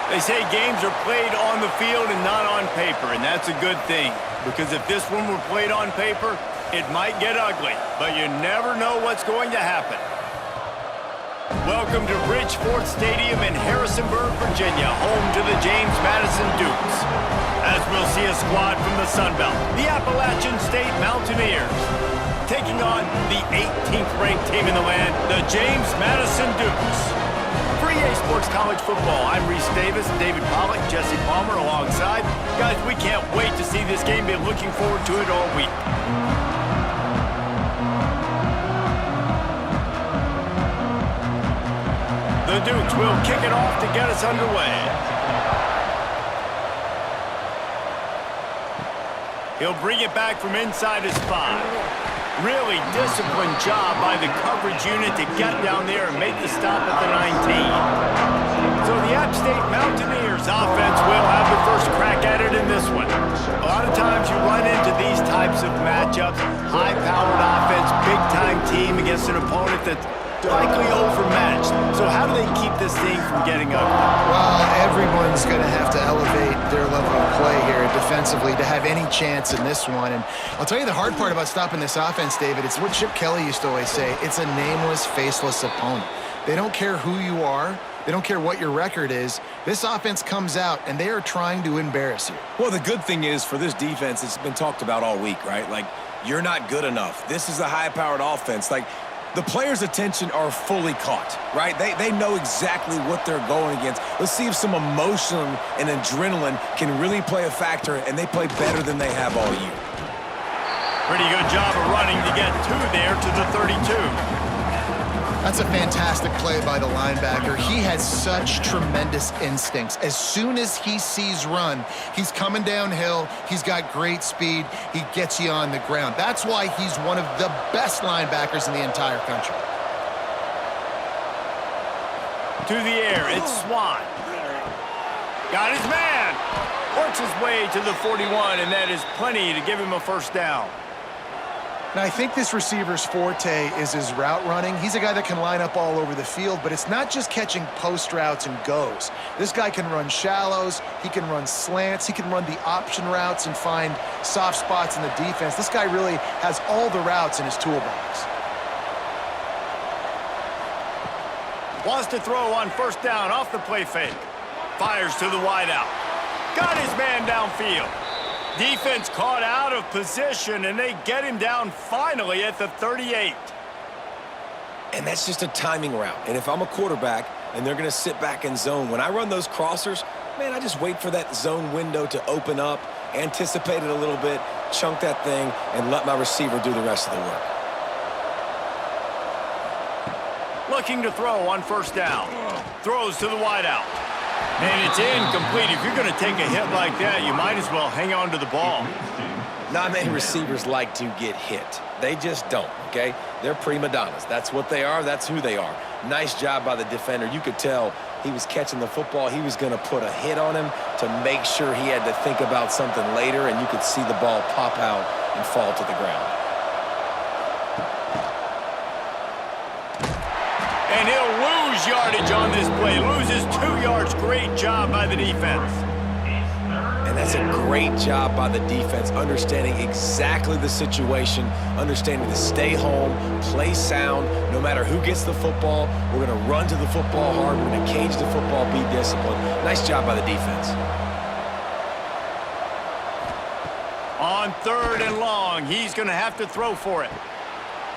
They say games are played on the field and not on paper, and that's a good thing. Because if this one were played on paper, it might get ugly, but you never know what's going to happen. Welcome to Bridgeport Stadium in Harrisonburg, Virginia, home to the James Madison Dukes. As we'll see a squad from the Sun Belt, the Appalachian State Mountaineers, taking on the 18th ranked team in the land, the James Madison Dukes. For EA Sports College Football, I'm Reese Davis, David Pollack, Jesse Palmer alongside. Guys, we can't wait to see this game. Been looking forward to it all week. The Dukes will kick it off to get us underway. He'll bring it back from inside his 5. Really disciplined job by the coverage unit to get down there and make the stop at the 19. So the App State Mountaineers offense will have the first crack at it in this one. A lot of times you run into these types of matchups, high-powered offense, big-time team against an opponent that's likely overmatched. So how do they keep this thing from getting ugly? Well, everyone's going to have to elevate their level of play here defensively to have any chance in this one. And I'll tell you the hard part about stopping this offense, David, it's what Chip Kelly used to always say. It's a nameless, faceless opponent. They don't care who you are. They don't care what your record is. This offense comes out, and they are trying to embarrass you. Well, the good thing is for this defense, it's been talked about all week, right? Like, you're not good enough. This is a high-powered offense. Like, the players' attention are fully caught, right? They know exactly what they're going against. Let's see if some emotion and adrenaline can really play a factor, and they play better than they have all year. Pretty good job of running to get 2 there to the 32. That's a fantastic play by the linebacker. He has such tremendous instincts. As soon as he sees run, he's coming downhill. He's got great speed. He gets you on the ground. That's why he's one of the best linebackers in the entire country. To the air, it's Swan. Got his man. Works his way to the 41, and that is plenty to give him a first down. Now, I think this receiver's forte is his route running. He's a guy that can line up all over the field, but it's not just catching post routes and goes. This guy can run shallows, he can run slants, he can run the option routes and find soft spots in the defense. This guy really has all the routes in his toolbox. Wants to throw on first down off the play fake. Fires to the wideout. Got his man downfield. Defense caught out of position, and they get him down finally at the 38. And that's just a timing route. And if I'm a quarterback and they're going to sit back in zone, when I run those crossers, man, I just wait for that zone window to open up, anticipate it a little bit, chunk that thing, and let my receiver do the rest of the work. Looking to throw on first down. Throws to the wideout. And it's incomplete. If you're going to take a hit like that, you might as well hang on to the ball. Not many receivers like to get hit. They just don't, okay? They're prima donnas. That's what they are. That's who they are. Nice job by the defender. You could tell he was catching the football. He was going to put a hit on him to make sure he had to think about something later, and you could see the ball pop out and fall to the ground. And he'll lose yardage on this play. Loses 2 yards. Great job by the defense. And that's a great job by the defense, understanding exactly the situation, understanding to stay home, play sound. No matter who gets the football, we're going to run to the football hard. We're going to cage the football, be disciplined. Nice job by the defense. On 3rd and long, he's going to have to throw for it.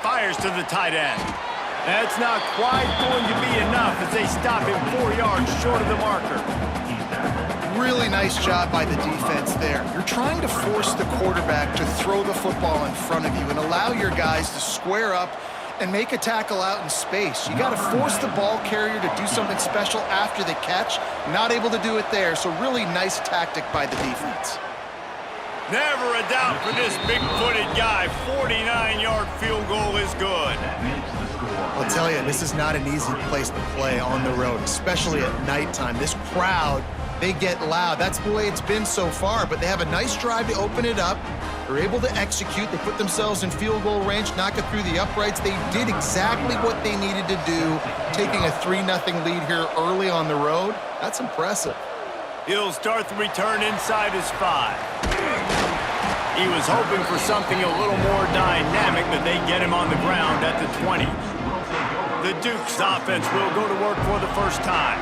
Fires to the tight end. That's not quite going to be enough as they stop him 4 yards short of the marker. Really nice job by the defense there. You're trying to force the quarterback to throw the football in front of you and allow your guys to square up and make a tackle out in space. You got to force the ball carrier to do something special after the catch. Not able to do it there, so really nice tactic by the defense. Never a doubt for this big-footed guy. 49-yard field goal is good. I'll tell you, this is not an easy place to play on the road, especially at nighttime. This crowd, they get loud. That's the way it's been so far, but they have a nice drive to open it up. They're able to execute. They put themselves in field goal range, knock it through the uprights. They did exactly what they needed to do, taking a 3-0 lead here early on the road. That's impressive. He'll start the return inside his 5. He was hoping for something a little more dynamic, but they get him on the ground at the 20. The Duke's offense will go to work for the first time.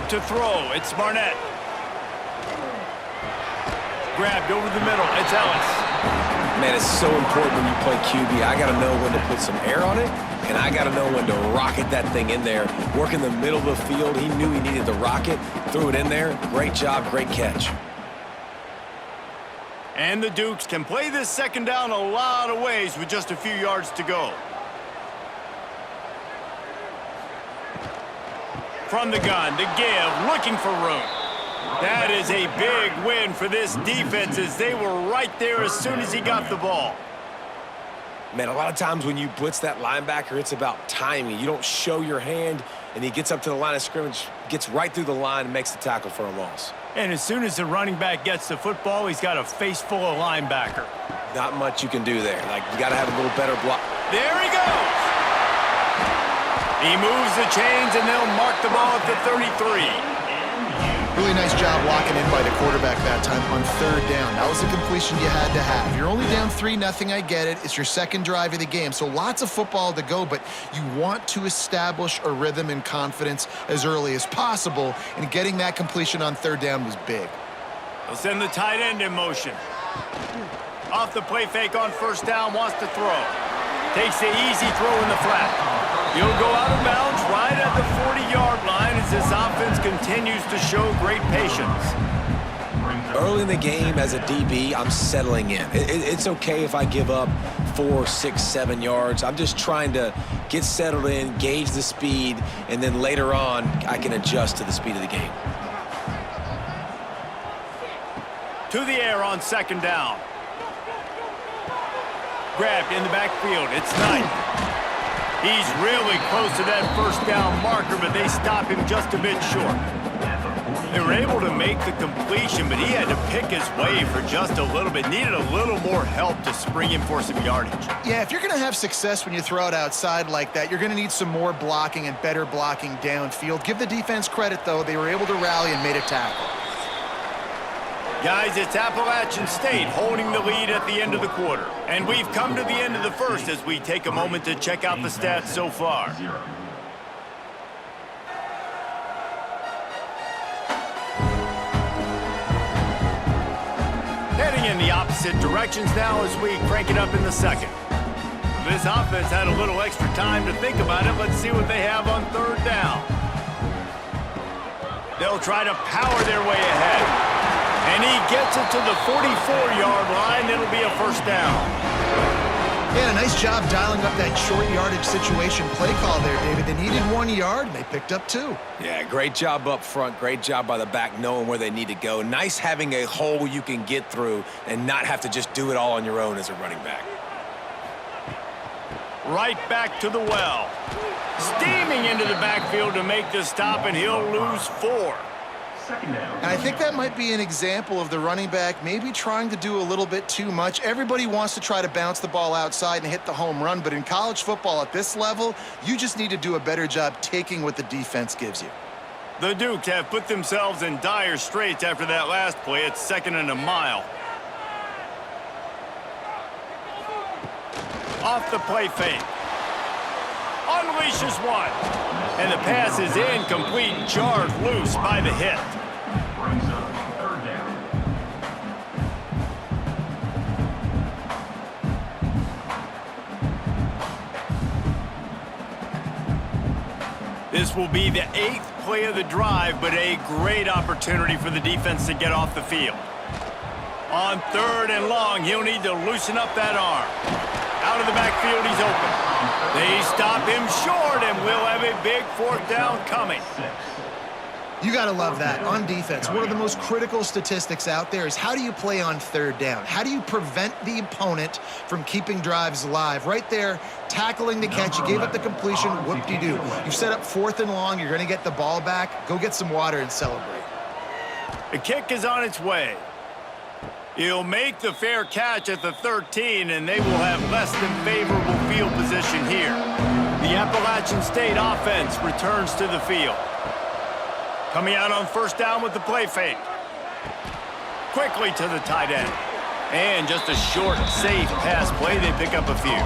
To throw, it's Barnett. Grabbed over the middle, it's Ellis. Man, it's so important when you play QB. I got to know when to put some air on it, and I got to know when to rocket that thing in there. Work in the middle of the field. He knew he needed the rocket, threw it in there. Great job, great catch. And the Dukes can play this second down a lot of ways with just a few yards to go. From the gun, to give, looking for room. That is a big win for this defense as they were right there as soon as he got the ball. Man, a lot of times when you blitz that linebacker, it's about timing. You don't show your hand, and he gets up to the line of scrimmage, gets right through the line, and makes the tackle for a loss. And as soon as the running back gets the football, he's got a face full of linebacker. Not much you can do there. Like, you got to have a little better block. There he goes! He moves the chains, and they'll mark the ball at the 33. Really nice job locking in by the quarterback that time on third down. That was a completion you had to have. You're only down 3-0, I get it. It's your second drive of the game, so lots of football to go, but you want to establish a rhythm and confidence as early as possible, and getting that completion on third down was big. They'll send the tight end in motion. Off the play fake on first down, wants to throw. Takes the easy throw in the flat. He'll go out of bounds right at the 40-yard line as this offense continues to show great patience. Early in the game as a DB, I'm settling in. It's okay if I give up 4, 6, 7 yards. I'm just trying to get settled in, gauge the speed, and then later on, I can adjust to the speed of the game. To the air on second down. Grabbed in the backfield. It's Knight. He's really close to that first down marker, but they stop him just a bit short. They were able to make the completion, but he had to pick his way for just a little bit. Needed a little more help to spring him for some yardage. Yeah, if you're going to have success when you throw it outside like that, you're going to need some more blocking and better blocking downfield. Give the defense credit, though. They were able to rally and made a tackle. Guys, it's Appalachian State holding the lead at the end of the quarter. And we've come to the end of the first as we take a moment to check out the stats so far. Heading in the opposite directions now as we crank it up in the second. This offense had a little extra time to think about it. Let's see what they have on third down. They'll try to power their way ahead. And he gets it to the 44-yard line. It'll be a first down. Yeah, nice job dialing up that short yardage situation play call there, David. They needed 1 yard, and they picked up 2. Yeah, great job up front. Great job by the back knowing where they need to go. Nice having a hole you can get through and not have to just do it all on your own as a running back. Right back to the well. Steaming into the backfield to make the stop, and he'll lose 4. And I think that might be an example of the running back maybe trying to do a little bit too much. Everybody wants to try to bounce the ball outside and hit the home run, but in college football at this level, you just need to do a better job taking what the defense gives you. The Dukes have put themselves in dire straits after that last play. It's 2nd and a mile. Off the play fake. Unleashes one. And the pass is incomplete, jarred loose by the hit. This will be the 8th play of the drive, but a great opportunity for the defense to get off the field. On 3rd and long, he'll need to loosen up that arm. Out of the backfield, he's open. They stop him short, and we'll have a big 4th down coming. You got to love that. On defense, one of the most critical statistics out there is how do you play on 3rd down? How do you prevent the opponent from keeping drives alive? Right there, tackling the catch. You gave up the completion. Whoop-de-doo. You've set up 4th and long. You're going to get the ball back. Go get some water and celebrate. The kick is on its way. He'll make the fair catch at the 13, and they will have less than favorable field position here. The Appalachian State offense returns to the field. Coming out on first down with the play fake. Quickly to the tight end. And just a short, safe pass play. They pick up a few.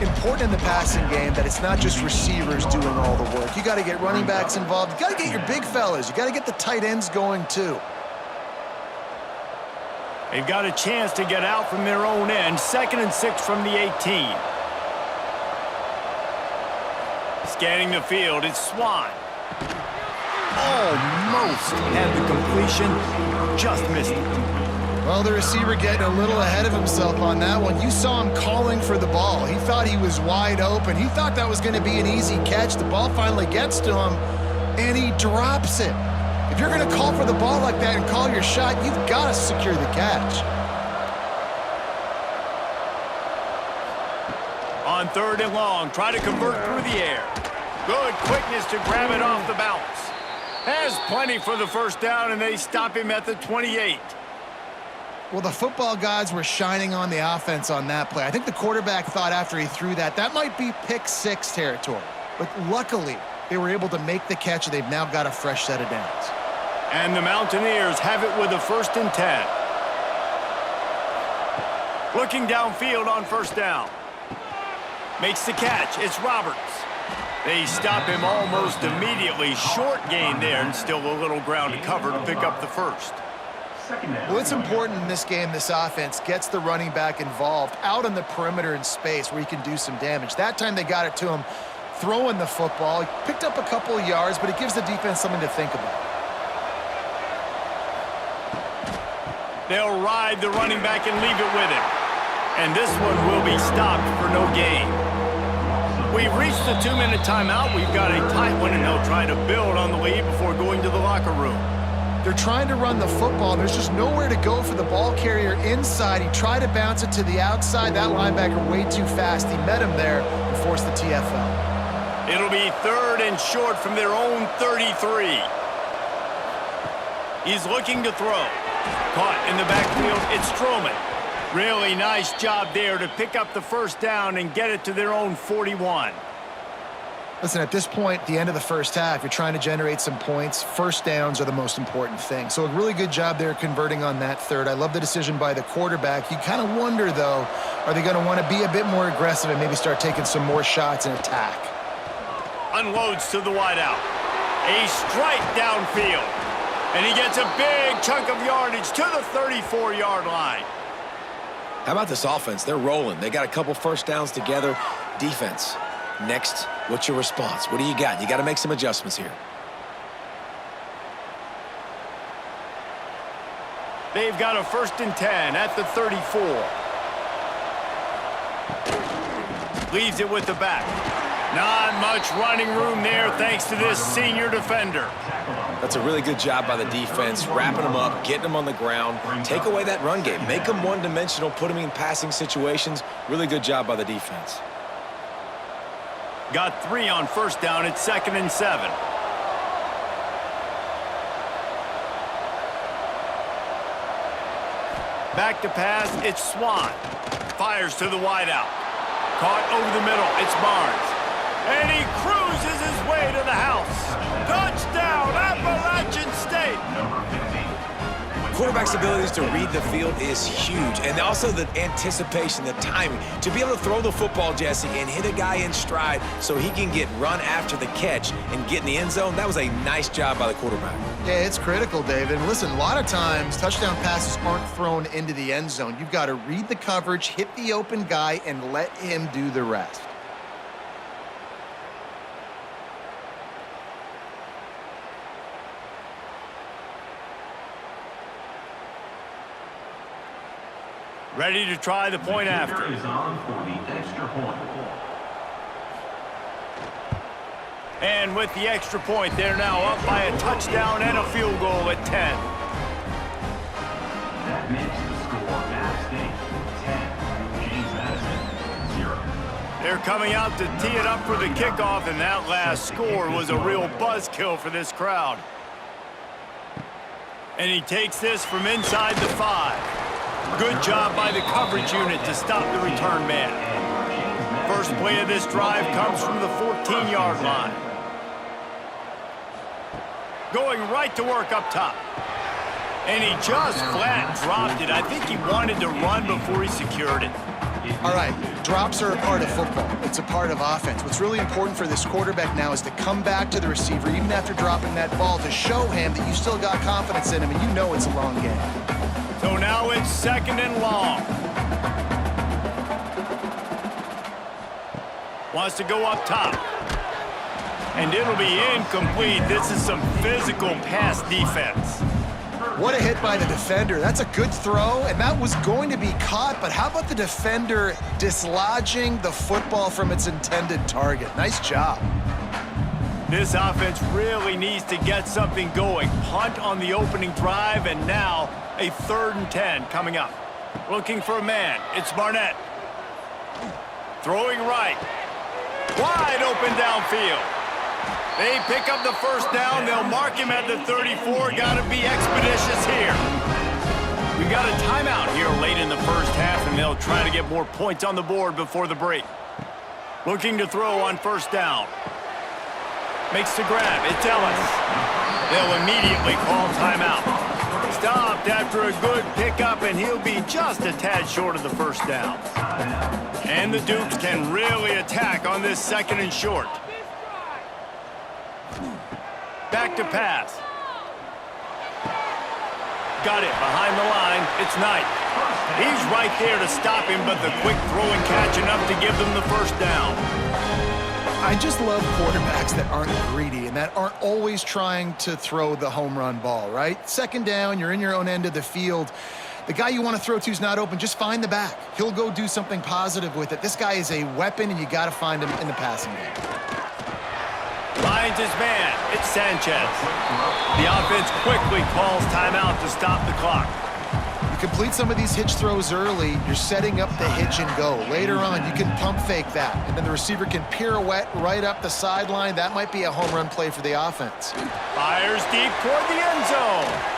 Important in the passing game that it's not just receivers doing all the work. You got to get running backs involved. You got to get your big fellas. You got to get the tight ends going too. They've got a chance to get out from their own end. 2nd and 6 from the 18. Scanning the field, it's Swan. Almost had the completion, just missed it. Well, the receiver getting a little ahead of himself on that one. You saw him calling for the ball. He thought he was wide open. He thought that was going to be an easy catch. The ball finally gets to him, and he drops it. If you're going to call for the ball like that and call your shot, you've got to secure the catch. On 3rd and long, try to convert through the air. Good quickness to grab it off the bounce. Has plenty for the first down, and they stop him at the 28. Well, the football gods were shining on the offense on that play. I think the quarterback thought after he threw that might be pick 6 territory. But luckily, they were able to make the catch, and they've now got a fresh set of downs. And the Mountaineers have it with a 1st and 10. Looking downfield on first down. Makes the catch. It's Roberts. They stop him almost immediately. Short gain there, and still a little ground to cover to pick up the first. Well, it's important in this game this offense gets the running back involved out on the perimeter in space where he can do some damage. That time they got it to him throwing the football. He picked up a couple of yards, but it gives the defense something to think about. They'll ride the running back and leave it with him. And this one will be stopped for no gain. We've reached the 2-minute timeout. We've got a tight one, and they'll try to build on the lead before going to the locker room. They're trying to run the football, and there's just nowhere to go for the ball carrier inside. He tried to bounce it to the outside. That linebacker way too fast. He met him there and forced the TFL. It'll be 3rd and short from their own 33. He's looking to throw. Caught in the backfield, it's Stroman. Really nice job there to pick up the first down and get it to their own 41. Listen, at this point, the end of the first half, you're trying to generate some points. First downs are the most important thing. So a really good job there converting on that 3rd. I love the decision by the quarterback. You kind of wonder, though, are they going to want to be a bit more aggressive and maybe start taking some more shots and attack? Unloads to the wideout. A strike downfield. And he gets a big chunk of yardage to the 34-yard line. How about this offense? They're rolling. They got a couple first downs together. Defense. Next, what's your response? What do you got? You got to make some adjustments here. They've got a 1st and 10 at the 34. Leaves it with the back. Not much running room there thanks to this senior defender. That's a really good job by the defense, wrapping them up, getting them on the ground. Take away that run game. Make them one-dimensional, put them in passing situations. Really good job by the defense. Got 3 on first down. It's 2nd and 7. Back to pass. It's Swan. Fires to the wideout. Caught over the middle. It's Barnes. And he cruises his way to the house. Touchdown, Appalachian State. Quarterback's abilities to read the field is huge, and also the anticipation, the timing. To be able to throw the football, Jesse, and hit a guy in stride so he can get run after the catch and get in the end zone, that was a nice job by the quarterback. Yeah, it's critical, David. Listen, a lot of times touchdown passes aren't thrown into the end zone. You've got to read the coverage, hit the open guy, and let him do the rest. Ready to try the point after. Is on for the extra point. And with the extra point, they're now up by a touchdown and a field goal at 10. That makes the score App State 10, James Madison 0. They're coming out to tee it up for the kickoff, and that last score was a real buzzkill for this crowd. And he takes this from inside the 5. Good job by the coverage unit to stop the return man. First play of this drive comes from the 14-yard line. Going right to work up top. And he just flat dropped it. I think he wanted to run before he secured it. All right, drops are a part of football. It's a part of offense. What's really important for this quarterback now is to come back to the receiver, even after dropping that ball, to show him that you still got confidence in him, and you know it's a long game. So now it's 2nd and long. Wants to go up top. And it'll be incomplete. This is some physical pass defense. What a hit by the defender. That's a good throw, and that was going to be caught, but how about the defender dislodging the football from its intended target? Nice job. This offense really needs to get something going. Punt on the opening drive, and now a 3rd and 10 coming up. Looking for a man. It's Barnett. Throwing right. Wide open downfield. They pick up the first down. They'll mark him at the 34. Got to be expeditious here. We've got a timeout here late in the first half, and they'll try to get more points on the board before the break. Looking to throw on first down. Makes the grab. It's Ellis. They'll immediately call timeout. Stopped after a good pickup, and he'll be just a tad short of the first down. And the Dukes can really attack on this 2nd and short. Back to pass. Got it behind the line. It's Knight. He's right there to stop him, but the quick throw and catch enough to give them the first down. I just love quarterbacks that aren't greedy and that aren't always trying to throw the home run ball, right? 2nd down, you're in your own end of the field. The guy you want to throw to is not open. Just find the back. He'll go do something positive with it. This guy is a weapon, and you got to find him in the passing game. Finds his man. It's Sanchez. The offense quickly calls timeout to stop the clock. You complete some of these hitch throws early, you're setting up the hitch and go. Later on, you can pump fake that, and then the receiver can pirouette right up the sideline. That might be a home run play for the offense. Fires deep toward the end zone.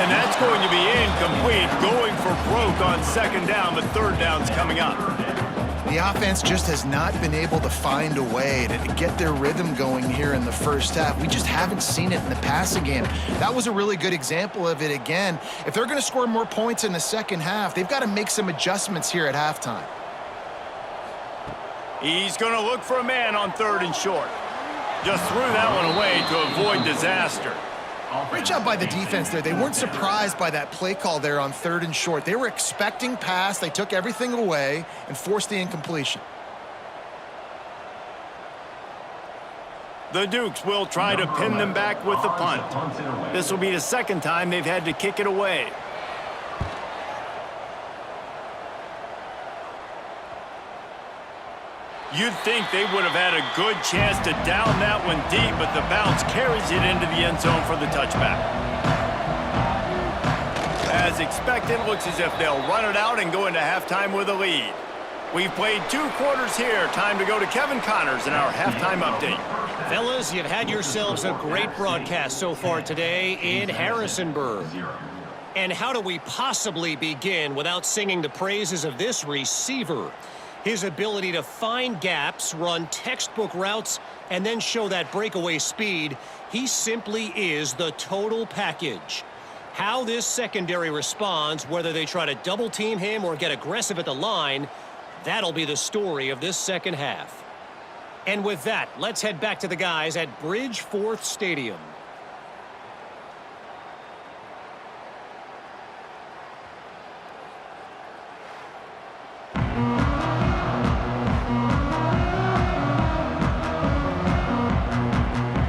And that's going to be incomplete. Going for broke on 2nd down, but 3rd down's coming up. The offense just has not been able to find a way to get their rhythm going here in the first half. We just haven't seen it in the passing game. That was a really good example of it again. If they're going to score more points in the second half, they've got to make some adjustments here at halftime. He's going to look for a man on 3rd and short. Just threw that one away to avoid disaster. Great job by the defense there. They weren't surprised by that play call there on 3rd and short. They were expecting pass. They took everything away and forced the incompletion. The Dukes will try to pin them back with the punt. This will be the 2nd time they've had to kick it away. You'd think they would have had a good chance to down that one deep, but the bounce carries it into the end zone for the touchback. As expected, looks as if they'll run it out and go into halftime with a lead. We've played 2 quarters here. Time to go to Kevin Connors in our halftime update. Fellas, you've had yourselves a great broadcast so far today in Harrisonburg. And how do we possibly begin without singing the praises of this receiver? His ability to find gaps, run textbook routes, and then show that breakaway speed. He simply is the total package. How this secondary responds, whether they try to double team him or get aggressive at the line, that'll be the story of this second half. And with that, let's head back to the guys at Bridgeforth Stadium.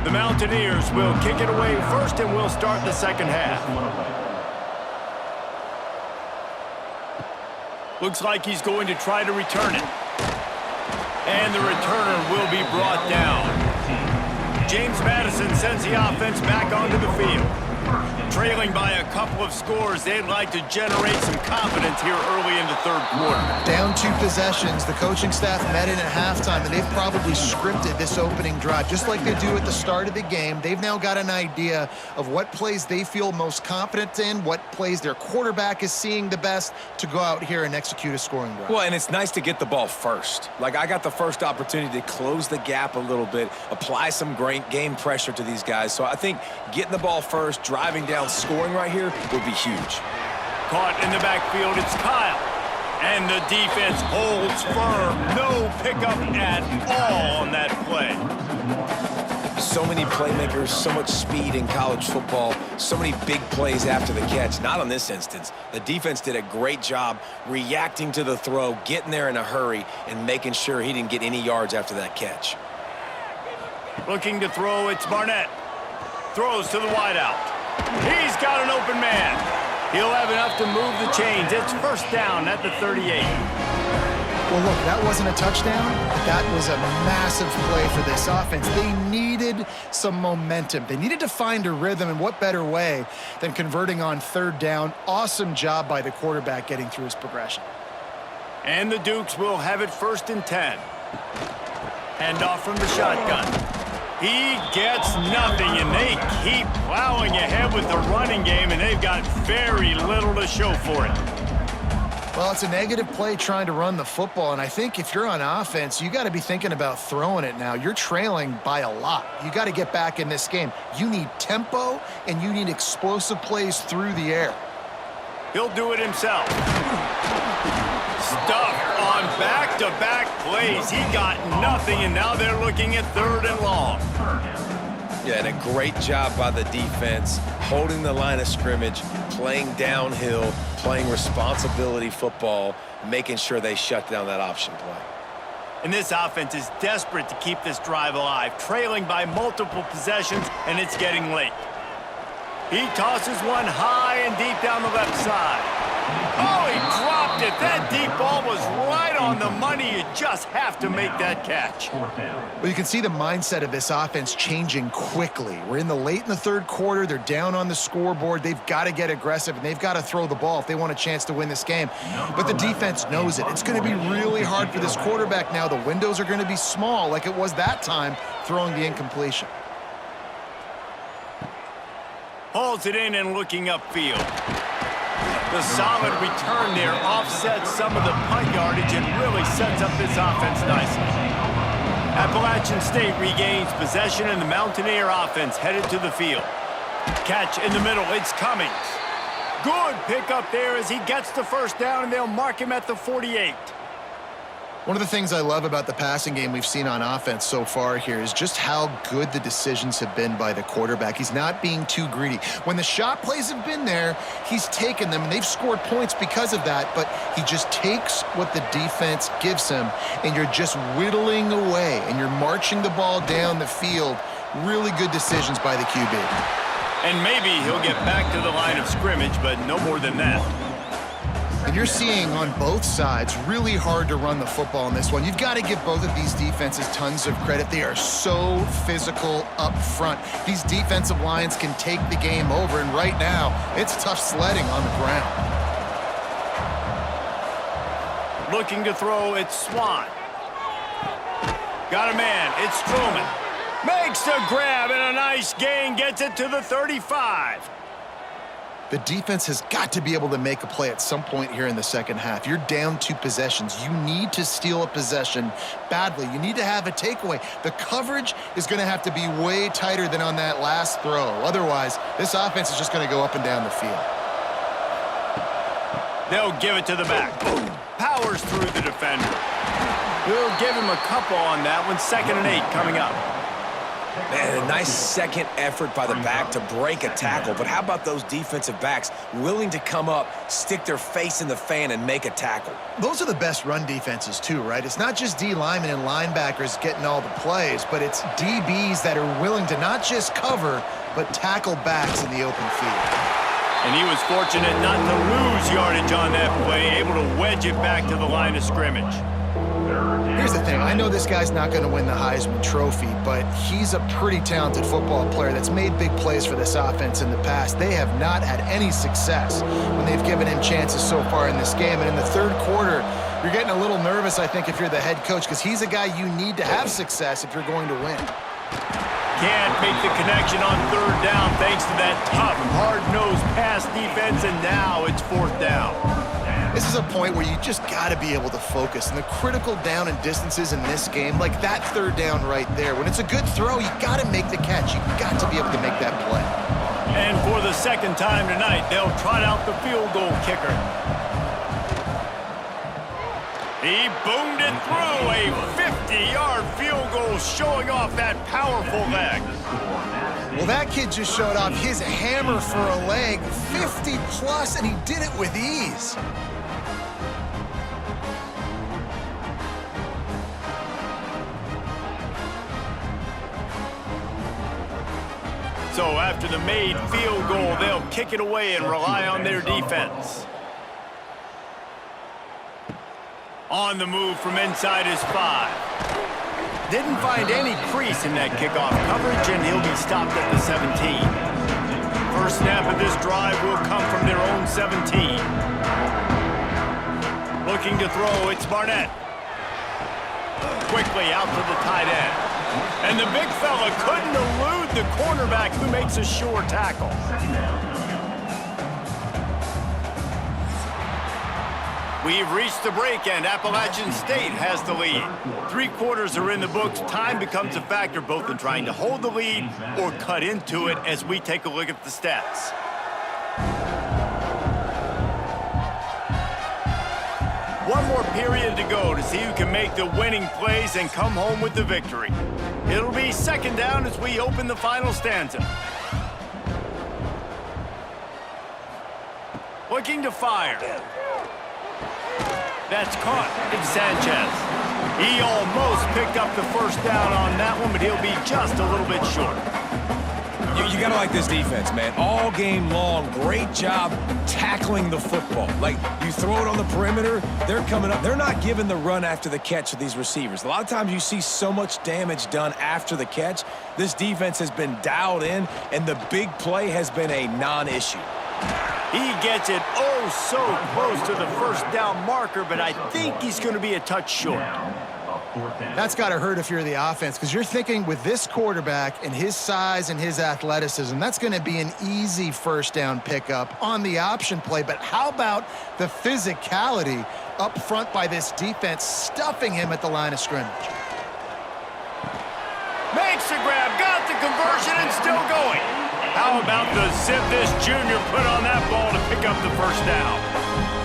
The Mountaineers will kick it away first, and we'll start the second half. Looks like he's going to try to return it. And the returner will be brought down. James Madison sends the offense back onto the field. Trailing Trailing by a couple of scores, they'd like to generate some confidence here early in the third quarter. Down 2 possessions, the coaching staff met in at halftime, and they've probably scripted this opening drive. Just like they do at the start of the game, they've now got an idea of what plays they feel most confident in, what plays their quarterback is seeing the best to go out here and execute a scoring drive. Well, and it's nice to get the ball first. Like, I got the first opportunity to close the gap a little bit, apply some great game pressure to these guys. So I think getting the ball first, driving down, scoring right here would be huge. Caught in the backfield, it's Kyle. And the defense holds firm. No pickup at all on that play. So many playmakers, so much speed in college football, so many big plays after the catch. Not on this instance. The defense did a great job reacting to the throw, getting there in a hurry, and making sure he didn't get any yards after that catch. Looking to throw, it's Barnett. Throws to the wideout. He's got an open man. He'll have enough to move the chains. It's first down at the 38. Well, look, that wasn't a touchdown, but that was a massive play for this offense. They needed some momentum. They needed to find a rhythm, and what better way than converting on third down. Awesome job by the quarterback getting through his progression. And the Dukes will have it 1st and 10. Handoff from the shotgun. He gets nothing, and they keep plowing ahead with the running game, and they've got very little to show for it. Well, it's a negative play trying to run the football, and I think if you're on offense, you got to be thinking about throwing it now. You're trailing by a lot. You got to get back in this game. You need tempo, and you need explosive plays through the air. He'll do it himself. Stuffed on back-to-back plays. He got nothing, and now they're looking at 3rd and long. Yeah, and a great job by the defense, holding the line of scrimmage, playing downhill, playing responsibility football, making sure they shut down that option play. And this offense is desperate to keep this drive alive, trailing by multiple possessions, and it's getting late. He tosses one high and deep down the left side. Oh, he dropped it. That deep ball was right on the money. You just have to make that catch. Well, you can see the mindset of this offense changing quickly. We're late in the third quarter. They're down on the scoreboard. They've got to get aggressive, and they've got to throw the ball if they want a chance to win this game. But the defense knows it. It's going to be really hard for this quarterback now. The windows are going to be small like it was that time throwing the incompletion. Hauls it in and looking upfield. The solid return there offsets some of the punt yardage and really sets up this offense nicely. Appalachian State regains possession, and the Mountaineer offense headed to the field. Catch in the middle, it's Cummings. Good pickup there as he gets the first down, and they'll mark him at the 48. One of the things I love about the passing game we've seen on offense so far here is just how good the decisions have been by the quarterback. He's not being too greedy. When the shot plays have been there, he's taken them, and they've scored points because of that, but he just takes what the defense gives him, and you're just whittling away, and you're marching the ball down the field. Really good decisions by the QB. And maybe he'll get back to the line of scrimmage, but no more than that. And you're seeing on both sides really hard to run the football in this one. You've got to give both of these defenses tons of credit. They are so physical up front. These defensive lines can take the game over, and right now, it's tough sledding on the ground. Looking to throw, it's Swan. Got a man, it's Strowman. Makes the grab, and a nice gain, gets it to the 35. The defense has got to be able to make a play at some point here in the second half. You're down 2 possessions. You need to steal a possession badly. You need to have a takeaway. The coverage is going to have to be way tighter than on that last throw. Otherwise, this offense is just going to go up and down the field. They'll give it to the back. Powers through the defender. We'll give him a couple on that one. 2nd and 8 coming up. Man, a nice second effort by the back to break a tackle. But how about those defensive backs willing to come up, stick their face in the fan, and make a tackle? Those are the best run defenses too, right? It's not just D linemen and linebackers getting all the plays, but it's DBs that are willing to not just cover, but tackle backs in the open field. And he was fortunate not to lose yardage on that play, able to wedge it back to the line of scrimmage. Here's the thing. I know this guy's not going to win the Heisman Trophy, but he's a pretty talented football player that's made big plays for this offense in the past. They have not had any success when they've given him chances so far in this game. And in the third quarter, you're getting a little nervous, I think, if you're the head coach, because he's a guy you need to have success if you're going to win. Can't make the connection on third down thanks to that tough, hard-nosed pass defense, and now it's fourth down. This is a point where you just got to be able to focus. And the critical down and distances in this game, like that third down right there, when it's a good throw, you got to make the catch. You got to be able to make that play. And for the second time tonight, they'll trot out the field goal kicker. He boomed it through a 50-yard field goal, showing off that powerful leg. Well, that kid just showed off his hammer for a leg, 50-plus, and he did it with ease. So after the made field goal, they'll kick it away and rely on their defense. On the move from inside his 5. Didn't find any crease in that kickoff coverage, and he'll be stopped at the 17. First snap of this drive will come from their own 17. Looking to throw, it's Barnett. Quickly out to the tight end. And the big fella couldn't elude the cornerback, who makes a sure tackle. We've reached the break, and Appalachian State has the lead. 3 quarters are in the books. Time becomes a factor both in trying to hold the lead or cut into it as we take a look at the stats. One more period to go to see who can make the winning plays and come home with the victory. It'll be second down as we open the final stanza. Looking to fire. That's caught. It's Sanchez. He almost picked up the first down on that one, but he'll be just a little bit short. You got to like this defense, man. All game long, great job tackling the football. Like, you throw it on the perimeter, they're coming up. They're not giving the run after the catch of these receivers. A lot of times you see so much damage done after the catch. This defense has been dialed in, and the big play has been a non-issue. He gets it oh so close to the first down marker, but I think he's going to be a touch short. That's got to hurt if you're the offense, because you're thinking with this quarterback and his size and his athleticism, that's going to be an easy first down pickup on the option play. But how about the physicality up front by this defense, stuffing him at the line of scrimmage? Makes the grab, got the conversion, and still going. How about the zip this junior put on that ball to pick up the first down?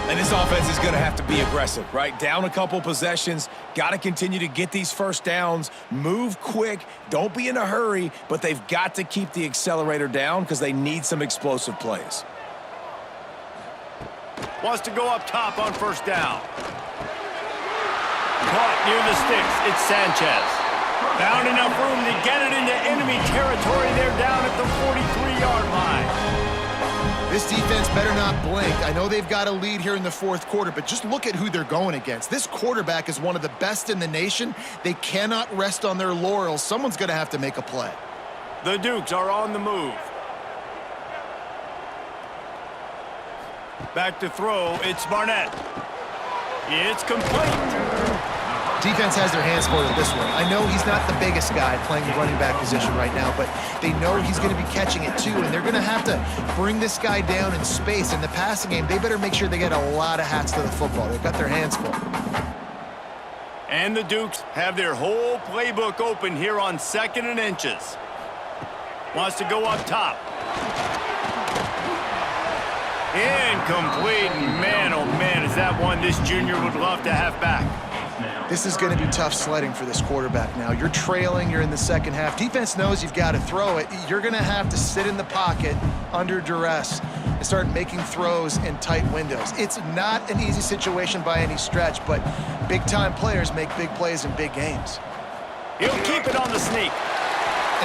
And this offense is going to have to be aggressive, right? Down a couple possessions, got to continue to get these first downs, move quick, don't be in a hurry, but they've got to keep the accelerator down because they need some explosive plays. Wants to go up top on first down. Caught near the sticks, it's Sanchez. Found enough room to get it into enemy territory. They're down at the 43-yard line. This defense better not blink. I know they've got a lead here in the fourth quarter, but just look at who they're going against. This quarterback is one of the best in the nation. They cannot rest on their laurels. Someone's going to have to make a play. The Dukes are on the move. Back to throw, it's Barnett. It's complete. Defense has their hands full with this one. I know he's not the biggest guy playing the running back position right now, but they know he's going to be catching it too, and they're going to have to bring this guy down in space. In the passing game, they better make sure they get a lot of hats to the football. They've got their hands full. And the Dukes have their whole playbook open here on 2nd and inches. Wants to go up top. Incomplete, and man, oh man, is that one this junior would love to have back. This is going to be tough sledding for this quarterback now. You're trailing, you're in the second half. Defense knows you've got to throw it. You're going to have to sit in the pocket under duress and start making throws in tight windows. It's not an easy situation by any stretch, but big-time players make big plays in big games. He'll keep it on the sneak.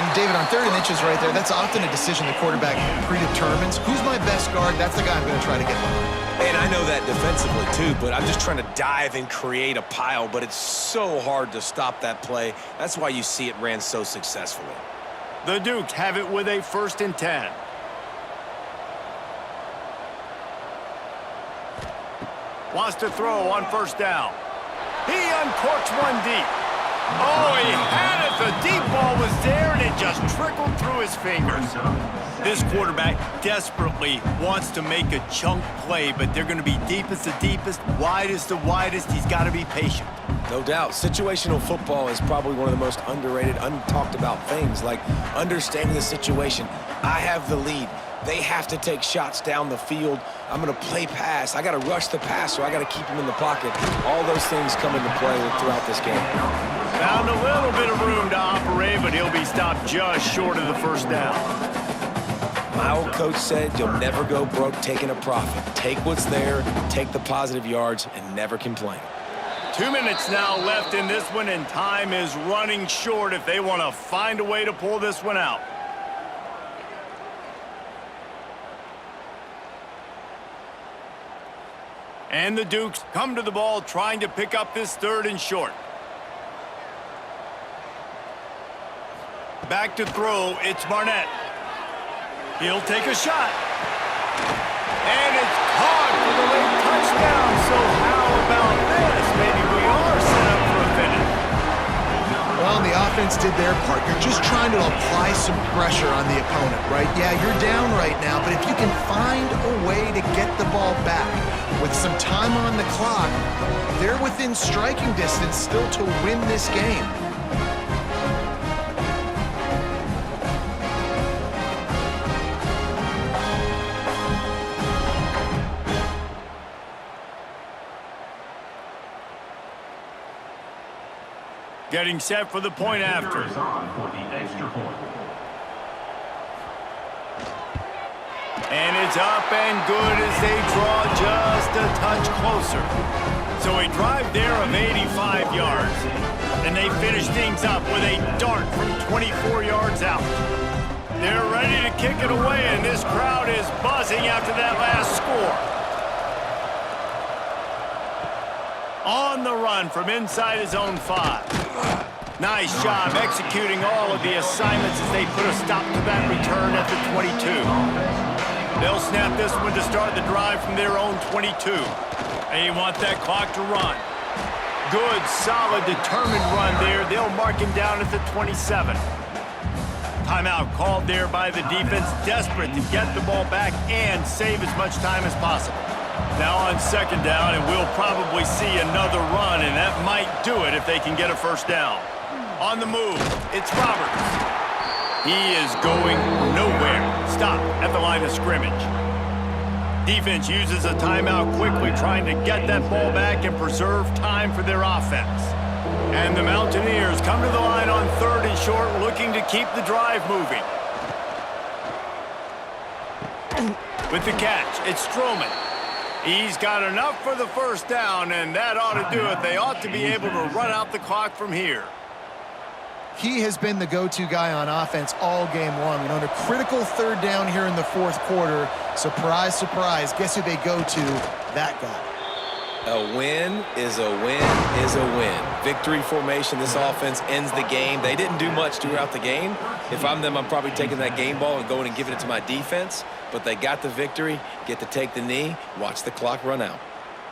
And David, on 3rd and inches right there, that's often a decision the quarterback predetermines. Who's my best guard? That's the guy I'm going to try to get behind. And I know that defensively too, but I'm just trying to dive and create a pile, but it's so hard to stop that play. That's why you see it ran so successfully. The Dukes have it with a 1st and 10. Wants to throw on 1st down. He uncorks one deep. Oh, he had it. The deep ball was there, and it just trickled through his fingers. This quarterback desperately wants to make a chunk play, but they're going to be deep as the deepest, wide as the widest. He's got to be patient. No doubt. Situational football is probably one of the most underrated, untalked about things, like understanding the situation. I have the lead. They have to take shots down the field. I'm going to play pass. I got to rush the passer. I got to keep him in the pocket. All those things come into play throughout this game. Found a little bit of room to operate, but he'll be stopped just short of the 1st down. My old coach said you'll never go broke taking a profit. Take what's there, take the positive yards, and never complain. 2 minutes now left in this one, and time is running short if they want to find a way to pull this one out. And the Dukes come to the ball trying to pick up this 3rd and short. Back to throw, it's Barnett. He'll take a shot. And it's caught for the late touchdown. So how about this? Maybe we are set up for a finish. Well, the offense did their part. You're just trying to apply some pressure on the opponent, right? Yeah, you're down right now, but if you can find a way to get the ball back with some time on the clock, they're within striking distance still to win this game. Getting set for the point after. Is on for the extra point. And it's up and good as they draw just a touch closer. So a drive there of 85 yards. And they finish things up with a dart from 24 yards out. They're ready to kick it away, and this crowd is buzzing after that last score. On the run from inside his own 5. Nice job executing all of the assignments as they put a stop to that return at the 22. They'll snap this one to start the drive from their own 22. They want that clock to run. Good, solid, determined run there. They'll mark him down at the 27. Timeout called there by the defense, desperate to get the ball back and save as much time as possible. Now on 2nd down, and we'll probably see another run, and that might do it if they can get a 1st down. On the move, it's Roberts. He is going nowhere. Stop at the line of scrimmage. Defense uses a timeout quickly, trying to get that ball back and preserve time for their offense. And the Mountaineers come to the line on 3rd and short, looking to keep the drive moving. With the catch, it's Stroman. He's got enough for the 1st down, and that ought to do it. They ought to be able to run out the clock from here. He has been the go-to guy on offense all game long. And on a critical 3rd down here in the 4th quarter, surprise, surprise, guess who they go to? That guy. A win is a win is a win. Victory formation, this offense ends the game. They didn't do much throughout the game. If I'm them, I'm probably taking that game ball and going and giving it to my defense. But they got the victory, get to take the knee, watch the clock run out.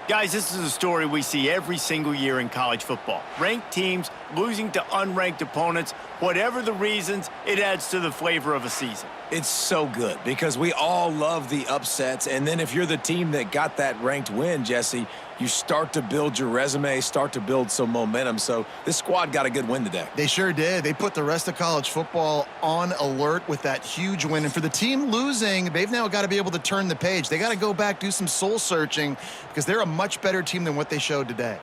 Guys, this is a story we see every single year in college football. Ranked teams losing to unranked opponents. Whatever the reasons, it adds to the flavor of a season. It's so good because we all love the upsets. And then if you're the team that got that ranked win, Jesse, you start to build your resume, start to build some momentum. So this squad got a good win today. They sure did. They put the rest of college football on alert with that huge win. And for the team losing, they've now got to be able to turn the page. They got to go back, do some soul searching because they're a much better team than what they showed today.